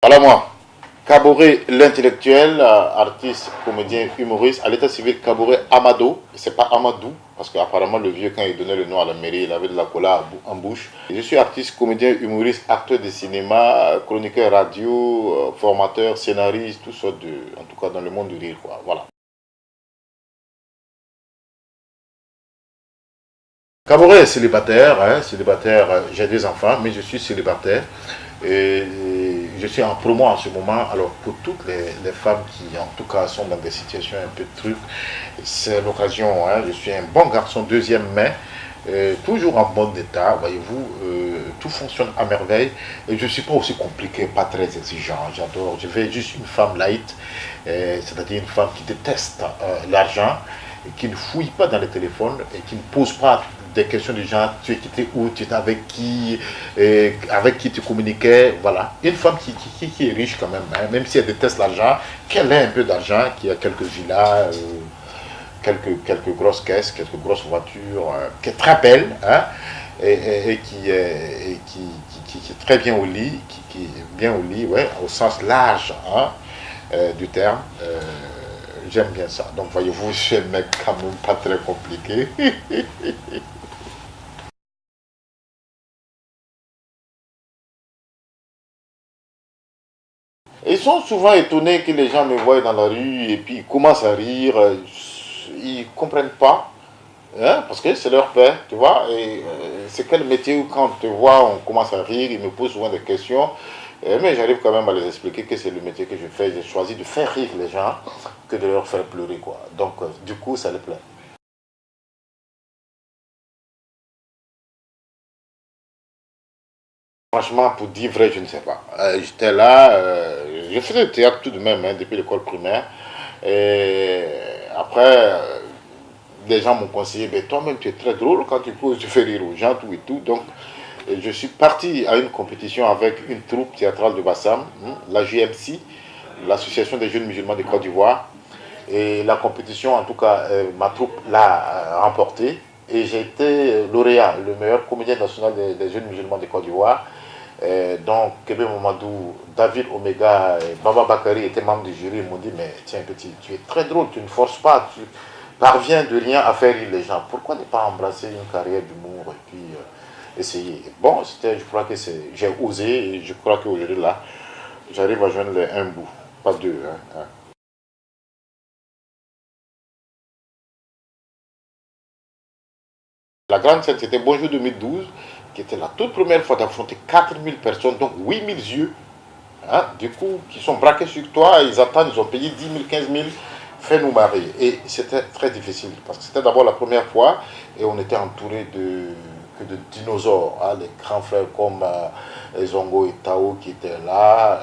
Alors moi, Kaboré l'intellectuel, artiste, comédien, humoriste, à l'état civil Kaboré Amado, c'est pas Amadou, parce qu'apparemment le vieux quand il donnait le nom à la mairie, il avait de la cola en bouche. Je suis artiste, comédien, humoriste, acteur de cinéma, chroniqueur radio, formateur, scénariste, tout ça, en tout cas dans le monde du rire, quoi. Voilà. Kaboré est célibataire, hein, célibataire, j'ai deux enfants, mais je suis célibataire. Et je suis en promo en ce moment. Alors pour toutes les femmes qui en tout cas sont dans des situations un peu de trucs, c'est l'occasion. Hein, je suis un bon garçon, deuxième main, toujours en bon état, voyez-vous, tout fonctionne à merveille. Et je ne suis pas aussi compliqué, pas très exigeant. J'adore, je veux juste une femme light, c'est-à-dire une femme qui déteste l'argent, et qui ne fouille pas dans les téléphones et qui ne pose pas des questions du genre tu étais où, tu étais avec qui tu communiquais, voilà. Une femme qui est riche quand même, hein, même si elle déteste l'argent, qu'elle ait un peu d'argent, qui a quelques villas, quelques grosses caisses, quelques grosses voitures, qui est très belle, hein, et qui est très bien au lit, qui est bien au lit, ouais, au sens large hein, du terme. J'aime bien ça. Donc voyez-vous, je suis un mec quand même pas très compliqué. Ils sont souvent étonnés que les gens me voient dans la rue et puis ils commencent à rire. Ils ne comprennent pas, hein, parce que c'est leur père, tu vois. Et c'est quel métier où quand on te voit, on commence à rire, ils me posent souvent des questions. Mais j'arrive quand même à les expliquer que c'est le métier que je fais. J'ai choisi de faire rire les gens que de leur faire pleurer, quoi. Donc, du coup, ça les plaît. Franchement, pour dire vrai, je ne sais pas. J'étais là, je faisais du théâtre tout de même, hein, depuis l'école primaire. Et après, les gens m'ont conseillé, mais toi-même, tu es très drôle quand tu poses, tu fais rire aux gens, tout et tout. Donc, je suis parti à une compétition avec une troupe théâtrale de Bassam, la JMC, l'Association des jeunes musulmans de Côte d'Ivoire. Et la compétition, en tout cas, ma troupe l'a remportée. Et j'ai été lauréat, le meilleur comédien national des jeunes musulmans de Côte d'Ivoire. Donc, Kébé Mamadou, David Omega et Baba Bakari étaient membres du jury. Ils m'ont dit, mais tiens petit, tu es très drôle, tu ne forces pas, tu parviens de rien à faire rire les gens. Pourquoi ne pas embrasser une carrière d'humour et puis essayer. Bon, je crois que j'ai osé et je crois qu'aujourd'hui là, j'arrive à joindre les un bout, pas deux. Hein. La grande scène, c'était Bonjour 2012, qui était la toute première fois d'affronter 4000 personnes, donc 8000 yeux, hein, du coup, qui sont braqués sur toi, ils attendent, ils ont payé 10 000, 15 000, fais-nous marrer. Et c'était très difficile, parce que c'était d'abord la première fois, et on était entouré de dinosaures, hein, les grands frères comme Zongo et Tao qui étaient là,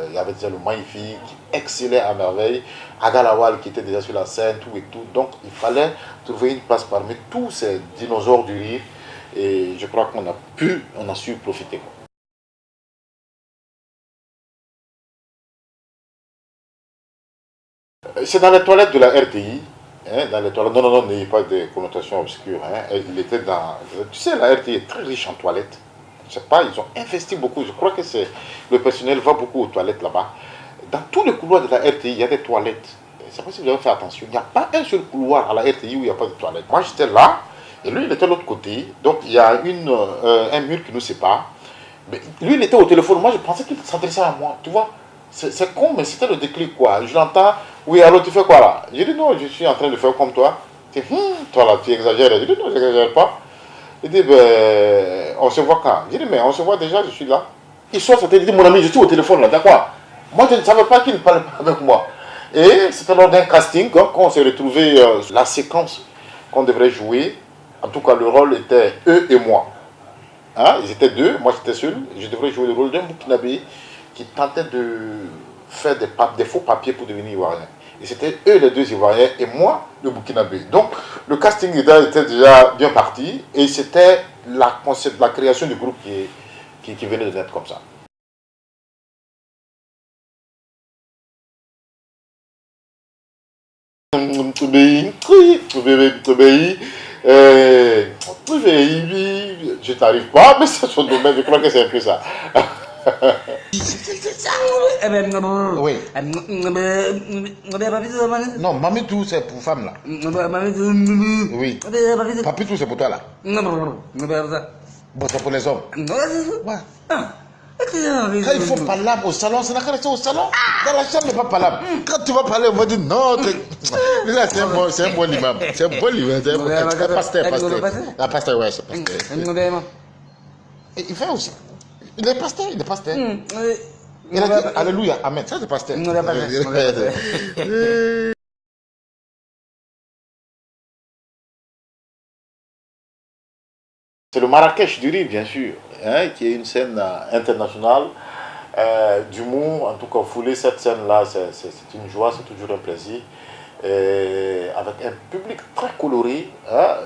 il y avait déjà le magnifique, qui excellait à merveille, Agalawal qui était déjà sur la scène, tout et tout. Donc il fallait trouver une place parmi tous ces dinosaures du rire, et je crois on a su profiter. C'est dans les toilettes de la RTI. Hein, dans les toilettes. Non, non, non, n'ayez pas de connotations obscures. Hein. Il était dans. Tu sais, la RTI est très riche en toilettes. Je sais pas, ils ont investi beaucoup. Je crois que le personnel va beaucoup aux toilettes là-bas. Dans tous les couloirs de la RTI, il y a des toilettes. Je ne sais pas si vous avez fait attention. Il n'y a pas un seul couloir à la RTI où il n'y a pas de toilettes. Moi, j'étais là, et lui, il était de l'autre côté. Donc, il y a un mur qui nous sépare. Mais lui, il était au téléphone. Moi, je pensais qu'il s'adressait à moi. Tu vois, c'est con, mais c'était le déclic, quoi. Je l'entends. Oui, alors tu fais quoi là? J'ai dit non, je suis en train de faire comme toi. Il dit, toi là, tu exagères. J'ai dit non, je n'exagère pas. Il dit, ben, on se voit quand? J'ai dit, mais on se voit déjà, je suis là. Il sort, il dit, mon ami, je suis au téléphone là, d'accord? Moi, je ne savais pas qu'il parlait avec moi. Et c'était lors d'un casting, quand on s'est retrouvé la séquence qu'on devrait jouer. En tout cas, le rôle était eux et moi. Hein? Ils étaient deux, moi j'étais seul. Je devrais jouer le rôle d'un Burkinabé qui tentait de faire des faux papiers pour devenir ivoirien. Et c'était eux les deux ivoiriens et moi le Burkinabé. Donc le casting était déjà bien parti et c'était la création du groupe qui venait de naître comme ça. Je n'arrive pas, mais c'est son domaine, je crois que c'est un peu ça. C'est ça. Oui. Non, Mamitou, c'est pour femme là. Oui. Papitou, c'est pour toi là. Bon, c'est pour les hommes. Ouais. Quand il faut parler au salon, c'est la au salon. Dans la chambre, n'est pas parlable. Quand tu vas parler, on va dire non. Là, c'est un bon imam. C'est un bon imam. C'est un pasteur. Un pasteur, ouais, c'est pasteur. Et il fait aussi. Il est pasteur, il est pasteur. Il a dit Alléluia, Amen. Ça, c'est pasteur. C'est le Marrakech du rire, bien sûr, hein, qui est une scène internationale d'humour. En tout cas, fouler cette scène-là, c'est une joie, c'est toujours un plaisir. Avec un public très coloré, hein,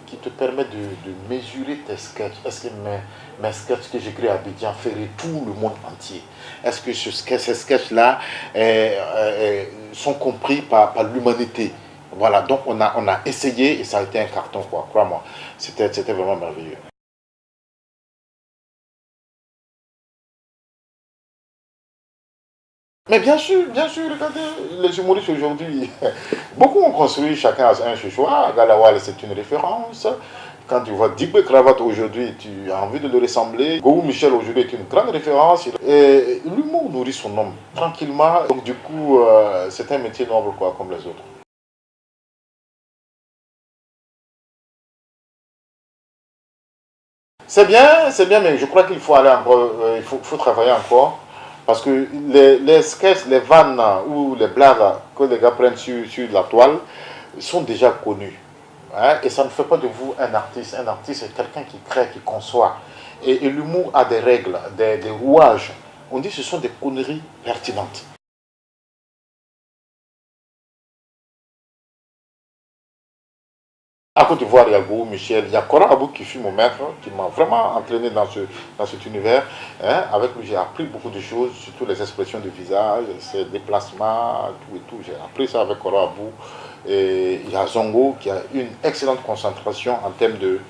qui te permet de mesurer tes sketchs. Est-ce que mes sketchs que j'écris à Abidjan feraient tout le monde entier? Est-ce que ces sketchs-là sont compris par l'humanité? Voilà, donc on a essayé et ça a été un carton, quoi, crois-moi. C'était vraiment merveilleux. Mais bien sûr, regardez, les humoristes aujourd'hui, beaucoup ont construit, chacun a un choix. Galawal, c'est une référence. Quand tu vois Dibé Cravate aujourd'hui, tu as envie de le ressembler. Gou Michel aujourd'hui est une grande référence. Et l'humour nourrit son homme tranquillement. Donc du coup, c'est un métier noble, quoi, comme les autres. C'est bien, mais je crois qu'il faut aller encore, faut travailler encore. Parce que les sketchs, les vannes ou les blagues que les gars prennent sur la toile sont déjà connus. Hein, et ça ne fait pas de vous un artiste. Un artiste, c'est quelqu'un qui crée, qui conçoit. Et l'humour a des règles, des rouages. On dit que ce sont des conneries pertinentes. À Côte d'Ivoire, il y a Gou, Michel, il y a Cora Abou qui fut mon maître, qui m'a vraiment entraîné dans cet univers. Hein. Avec lui, j'ai appris beaucoup de choses, surtout les expressions de visage, ses déplacements, tout et tout. J'ai appris ça avec Cora Abou. Et il y a Zongo qui a une excellente concentration en termes de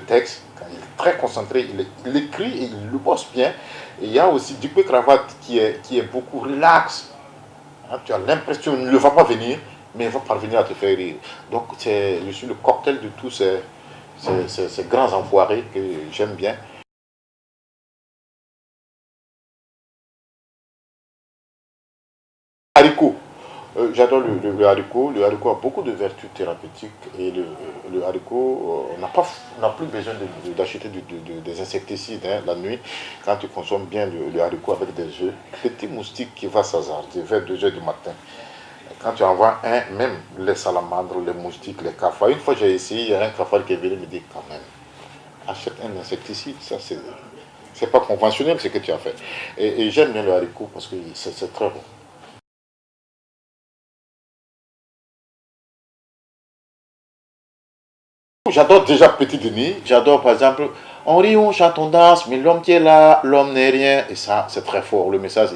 texte. Il est très concentré, il écrit et il le bosse bien. Et il y a aussi Dupé Cravate qui est beaucoup relax. Hein, tu as l'impression qu'il ne va pas venir, mais il va parvenir à te faire rire. Donc je suis le cocktail de tous ces grands enfoirés que j'aime bien. Haricot. J'adore le haricot. Le haricot a beaucoup de vertus thérapeutiques et le haricot, on n'a plus besoin d'acheter des insecticides, hein, la nuit. Quand tu consommes bien le haricot avec des œufs, petit moustique qui va s'hasarder vers 2 heures du matin. Quand tu envoies même les salamandres, les moustiques, les cafards. Une fois j'ai essayé, il y a un cafard qui est venu me dire quand même, achète un insecticide, ça c'est pas conventionnel ce que tu as fait. Et j'aime bien le haricot parce que c'est très bon. J'adore déjà Petit Denis, j'adore par exemple, on rit, on chante, on danse, mais l'homme qui est là, l'homme n'est rien, et ça c'est très fort, le message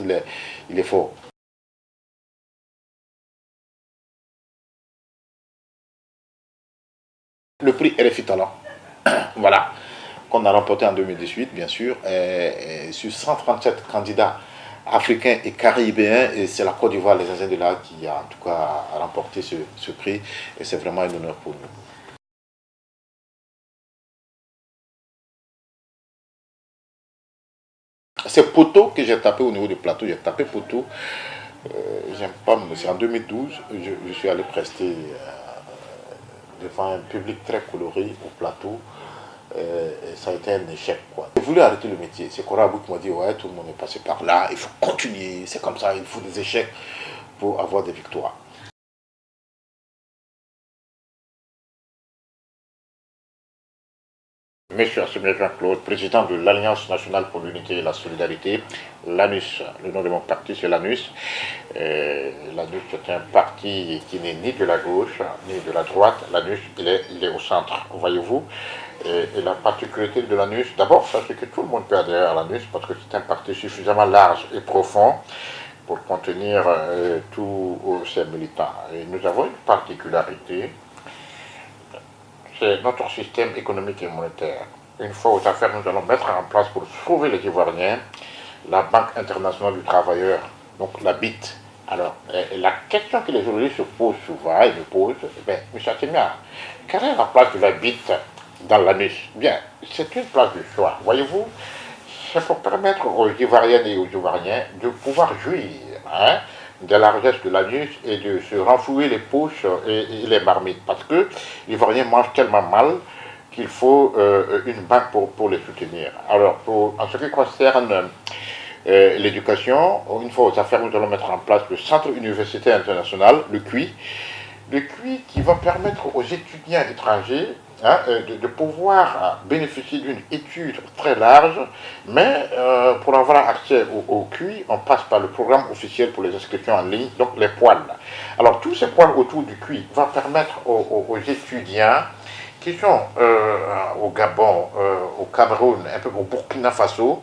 il est fort. Le prix RFI Talent, voilà, qu'on a remporté en 2018 bien sûr, sur 137 candidats africains et caribéens, et c'est la Côte d'Ivoire, les Indiens de là qui a en tout cas remporté ce prix, et c'est vraiment un honneur pour nous. C'est poteau que j'ai tapé au niveau du plateau, j'ai tapé poteau. J'aime pas, c'est en 2012, je suis allé prester devant un public très coloré au plateau. Et ça a été un échec, quoi. J'ai voulu arrêter le métier. C'est Cora Abou qui m'a dit, ouais, tout le monde est passé par là, il faut continuer, c'est comme ça, il faut des échecs pour avoir des victoires. Monsieur Assemier Jean-Claude, président de l'Alliance nationale pour l'unité et la solidarité, l'ANUS, le nom de mon parti c'est l'ANUS. L'ANUS c'est un parti qui n'est ni de la gauche ni de la droite. L'ANUS il est au centre, voyez-vous. Et la particularité de l'ANUS, d'abord, c'est que tout le monde peut adhérer à l'ANUS parce que c'est un parti suffisamment large et profond pour contenir tous ces militants. Et nous avons une particularité, c'est notre système économique et monétaire. une fois aux affaires, nous allons mettre en place pour sauver les Ivoiriens la Banque internationale du travailleur, donc la BIT. Alors, la question que les journalistes se posent souvent, ils me posent, M. Atimia, quelle est la place de la BIT dans l'anus? Bien, c'est une place de choix. Voyez-vous, c'est pour permettre aux Ivoiriennes et aux Ivoiriens de pouvoir jouir de la largesse de l'anus et de se renflouer les poches et les marmites. Parce que les Ivoiriens mangent tellement mal qu'il faut une banque pour les soutenir. Alors, en ce qui concerne l'éducation, une fois aux affaires, nous allons mettre en place le Centre universitaire international, le CUI. Le CUI qui va permettre aux étudiants étrangers de pouvoir bénéficier d'une étude très large, mais pour avoir accès au QI, on passe par le programme officiel pour les inscriptions en ligne, donc les poils. Alors tous ces poils autour du QI vont permettre aux étudiants qui sont au Gabon, au Cameroun, un peu au Burkina Faso,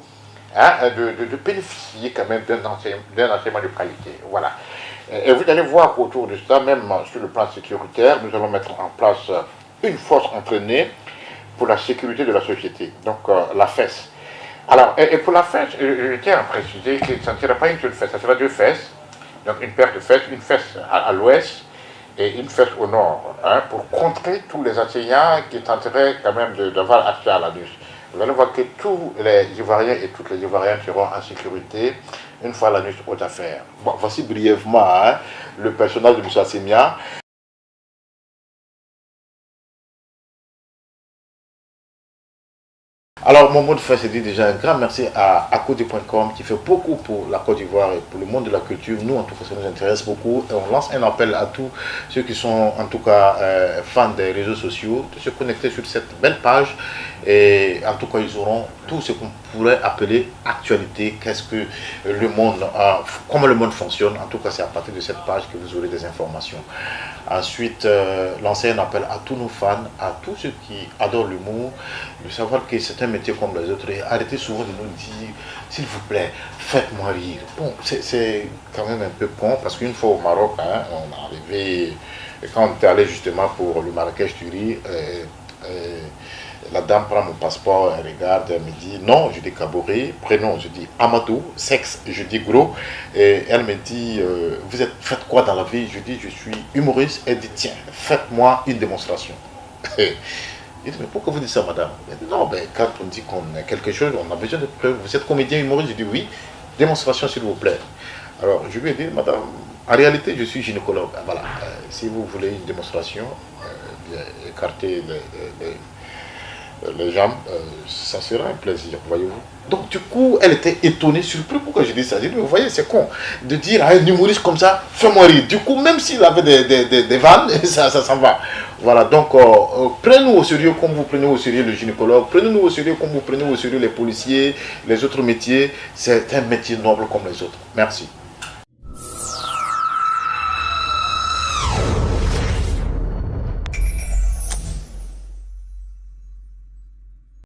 de bénéficier quand même d'un enseignement de qualité. Voilà. Et vous allez voir autour de ça, même sur le plan sécuritaire, nous allons mettre en place une force entraînée pour la sécurité de la société, donc la FES. Alors, et pour la FES, je tiens à préciser que ça ne sera pas une seule fesse, ça sera deux fesses, donc une paire de fesses, une fesse à l'ouest et une fesse au nord, pour contrer tous les enseignants qui tenteraient quand même d'avoir accès à l'anus. Vous allez voir que tous les Ivoiriens et toutes les Ivoiriennes seront en sécurité une fois l'anus aux affaires. Bon, voici brièvement le personnage de M. Assemia. Alors, mon mot de fin, c'est dit déjà un grand merci à Acodé.com qui fait beaucoup pour la Côte d'Ivoire et pour le monde de la culture. Nous, en tout cas, ça nous intéresse beaucoup. Et on lance un appel à tous ceux qui sont, en tout cas, fans des réseaux sociaux de se connecter sur cette belle page. Et en tout cas, ils auront tout ce qu'on pourrait appeler actualité. Qu'est-ce que le monde, comment le monde fonctionne. En tout cas, c'est à partir de cette page que vous aurez des informations. Ensuite, lancer un appel à tous nos fans, à tous ceux qui adorent l'humour, de savoir que c'est un métier comme les autres. Et arrêtez souvent de nous dire, s'il vous plaît, faites-moi rire. Bon, c'est quand même un peu con, parce qu'une fois au Maroc, on est arrivé, quand on était allé justement pour le Marrakech du riz, la dame prend mon passeport, elle regarde, elle me dit non, je dis Kaboré, prénom, je dis Amadou, sexe, je dis gros, et elle me dit faites quoi dans la vie? Je dis je suis humoriste. Elle dit tiens, faites-moi une démonstration. Je dis mais pourquoi vous dites ça, madame? Elle dit non, ben, quand on dit qu'on a quelque chose, on a besoin de preuves. Vous êtes comédien humoriste? Je dis oui, démonstration s'il vous plaît. Alors je lui ai dit madame, en réalité je suis gynécologue. Voilà, si vous voulez une démonstration, écartez les jambes, ça sera un plaisir, voyez-vous. Donc du coup, elle était étonnée, surprise. Pourquoi je dis ça? Je dis, mais vous voyez, c'est con de dire à un humoriste comme ça, fais-moi rire. Du coup, même s'il avait des vannes, ça s'en va. Voilà, donc prenez-nous au sérieux comme vous prenez au sérieux le gynécologue, prenez-nous au sérieux comme vous prenez au sérieux les policiers, les autres métiers. C'est un métier noble comme les autres. Merci.